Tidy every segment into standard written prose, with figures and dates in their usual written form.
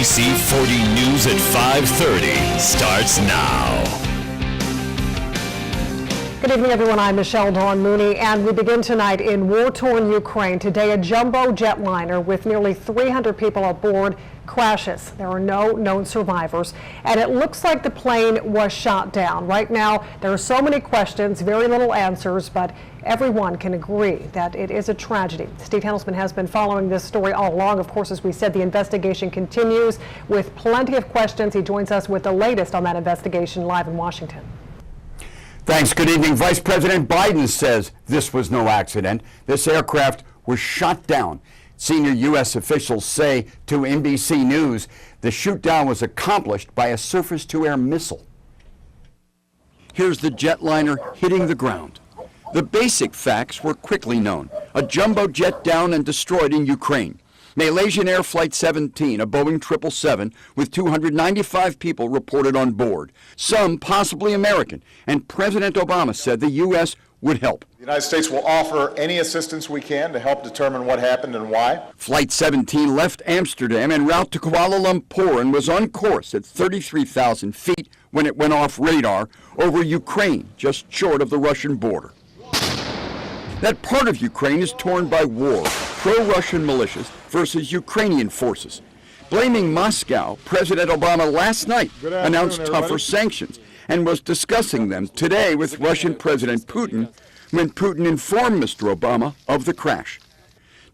ABC 40 News at 5:30 starts now. Good evening, everyone. I'm Michelle Dawn Mooney, and we begin tonight in war-torn Ukraine. Today, a jumbo jetliner with nearly 300 people aboard crashes. There are no known survivors, and it looks like the plane was shot down. Right now, there are so many questions, very little answers, but everyone can agree that it is a tragedy. Steve Handelsman has been following this story all along. Of course, as we said, the investigation continues with plenty of questions. He joins us with the latest on that investigation live in Washington. Thanks. Good evening. Vice President Biden says this was no accident. This aircraft was shot down. Senior U.S. officials say to NBC News the shoot-down was accomplished by a surface-to-air missile. Here's the jetliner hitting the ground. The basic facts were quickly known. A jumbo jet down and destroyed in Ukraine. Malaysian Air Flight 17, a Boeing 777 with 295 people reported on board, some possibly American, and President Obama said the U.S. would help. The United States will offer any assistance we can to help determine what happened and why. Flight 17 left Amsterdam en route to Kuala Lumpur and was on course at 33,000 feet when it went off radar over Ukraine, just short of the Russian border. That part of Ukraine is torn by war, pro-Russian militias versus Ukrainian forces. Blaming Moscow, President Obama last night announced tougher sanctions and was discussing them today with Russian President Putin when Putin informed Mr. Obama of the crash.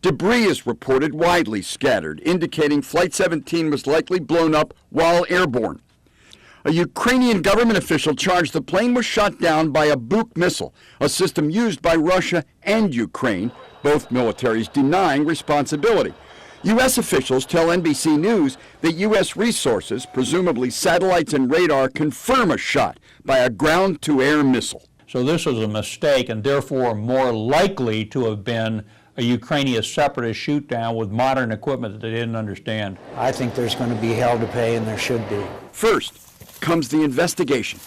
Debris is reported widely scattered, indicating Flight 17 was likely blown up while airborne. A Ukrainian government official charged the plane was shot down by a Buk missile, a system used by Russia and Ukraine, both militaries denying responsibility. U.S. officials tell NBC News that U.S. resources, presumably satellites and radar, confirm a shot by a ground-to-air missile. So this was a mistake and therefore more likely to have been a Ukrainian separatist shoot-down with modern equipment that they didn't understand. I think there's going to be hell to pay, and there should be. First comes the investigation.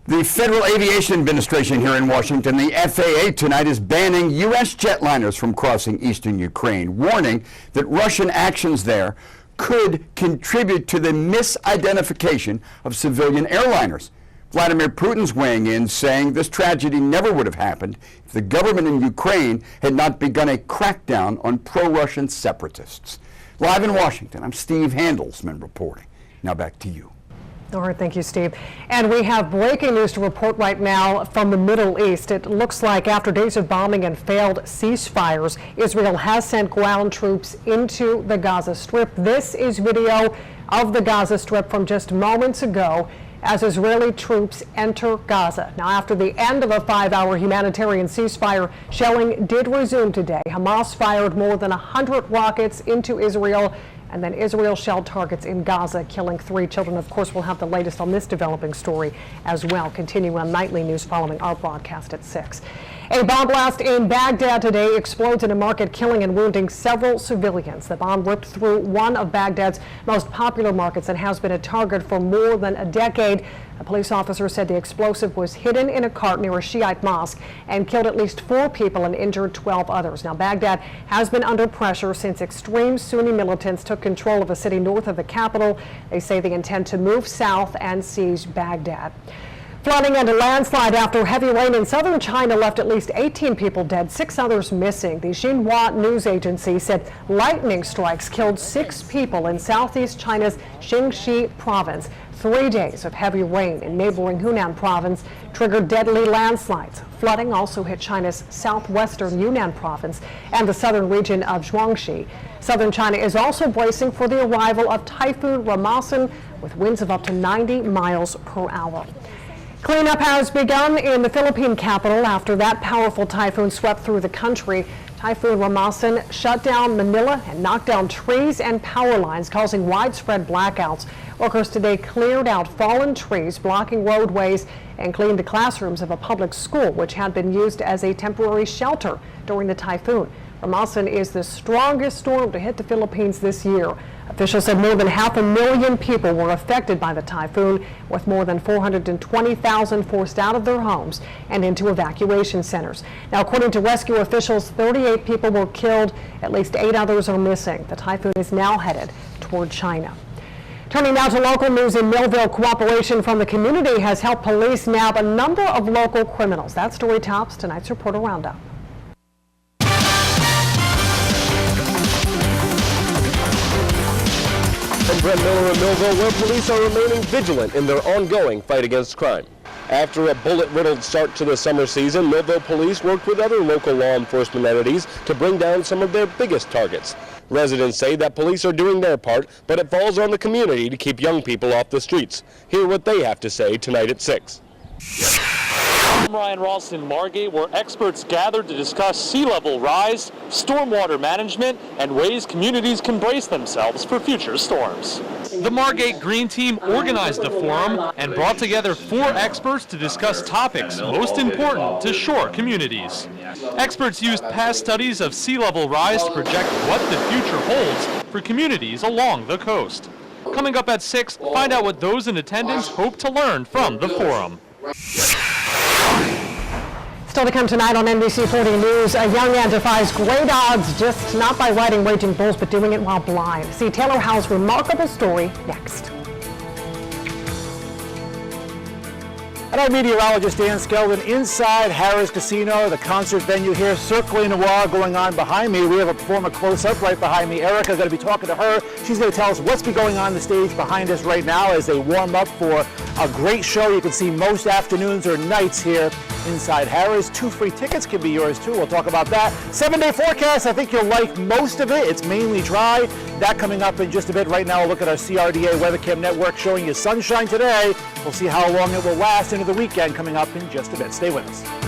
The Federal Aviation Administration here in Washington, the FAA, tonight is banning U.S. jetliners from crossing eastern Ukraine, warning that Russian actions there could contribute to the misidentification of civilian airliners. Vladimir Putin's weighing in, saying this tragedy never would have happened if the government in Ukraine had not begun a crackdown on pro-Russian separatists. Live in Washington, I'm Steve Handelsman reporting. Now back to you. All right, thank you, Steve. And we have breaking news to report right now from the Middle East. It looks like after days of bombing and failed ceasefires, Israel has sent ground troops into the Gaza Strip. This is video of the Gaza Strip from just moments ago as Israeli troops enter Gaza. Now, after the end of a 5-hour humanitarian ceasefire, shelling did resume today. Hamas fired more than 100 rockets into Israel, and then Israel shelled targets in Gaza, killing 3 children. Of course, we'll have the latest on this developing story as well. Continue on nightly news following our broadcast at 6. A bomb blast in Baghdad today explodes in a market, killing and wounding several civilians. The bomb ripped through one of Baghdad's most popular markets and has been a target for more than a decade. A police officer said the explosive was hidden in a cart near a Shiite mosque and killed at least 4 people and injured 12 others. Now, Baghdad has been under pressure since extreme Sunni militants took control of a city north of the capital. They say they intend to move south and seize Baghdad. Flooding and a landslide after heavy rain in southern China left at least 18 people dead, 6 others missing. The Xinhua news agency said lightning strikes killed 6 people in southeast China's Jiangxi province. 3 days of heavy rain in neighboring Hunan province triggered deadly landslides. Flooding also hit China's southwestern Yunnan province and the southern region of Zhuangxi. Southern China is also bracing for the arrival of Typhoon Ramasan with winds of up to 90 miles per hour. Cleanup has begun in the Philippine capital after that powerful typhoon swept through the country. Typhoon Ramasan shut down Manila and knocked down trees and power lines, causing widespread blackouts. Workers today cleared out fallen trees, blocking roadways, and cleaned the classrooms of a public school, which had been used as a temporary shelter during the typhoon. Ramasan is the strongest storm to hit the Philippines this year. A Officials said more than 500,000 people were affected by the typhoon, with more than 420,000 forced out of their homes and into evacuation centers. Now, according to rescue officials, 38 people were killed. At least 8 others are missing. The typhoon is now headed toward China. Turning now to local news in Millville, cooperation from the community has helped police nab a number of local criminals. That story tops tonight's Reporter Roundup. I'm Brent Miller in Millville, where police are remaining vigilant in their ongoing fight against crime. After a bullet-riddled start to the summer season, Millville police worked with other local law enforcement entities to bring down some of their biggest targets. Residents say that police are doing their part, but it falls on the community to keep young people off the streets. Hear what they have to say tonight at 6. I'm Ryan Ross in Margate, where experts gathered to discuss sea level rise, stormwater management, and ways communities can brace themselves for future storms. The Margate Green Team organized a forum and brought together 4 experts to discuss topics most important to shore communities. Experts used past studies of sea level rise to project what the future holds for communities along the coast. Coming up at 6, find out what those in attendance hope to learn from the forum. Still to come tonight on NBC 40 News, a young man defies great odds, just not by riding raging bulls, but doing it while blind. See Taylor Howe's remarkable story next. And our meteorologist Dan Skeldon inside Harrah's Casino, the concert venue here, Cirque Noir going on behind me. We have a performer close-up right behind me. Erica, going to be talking to her. She's going to tell us what's been going on the stage behind us right now as they warm up for a great show you can see most afternoons or nights here inside Harrah's. 2 free tickets can be yours too. We'll talk about that. 7-day forecast. I think you'll like most of it. It's mainly dry. That coming up in just a bit. Right now, we'll look at our CRDA WeatherCam network showing you sunshine today. We'll see how long it will last into the weekend coming up in just a bit. Stay with us.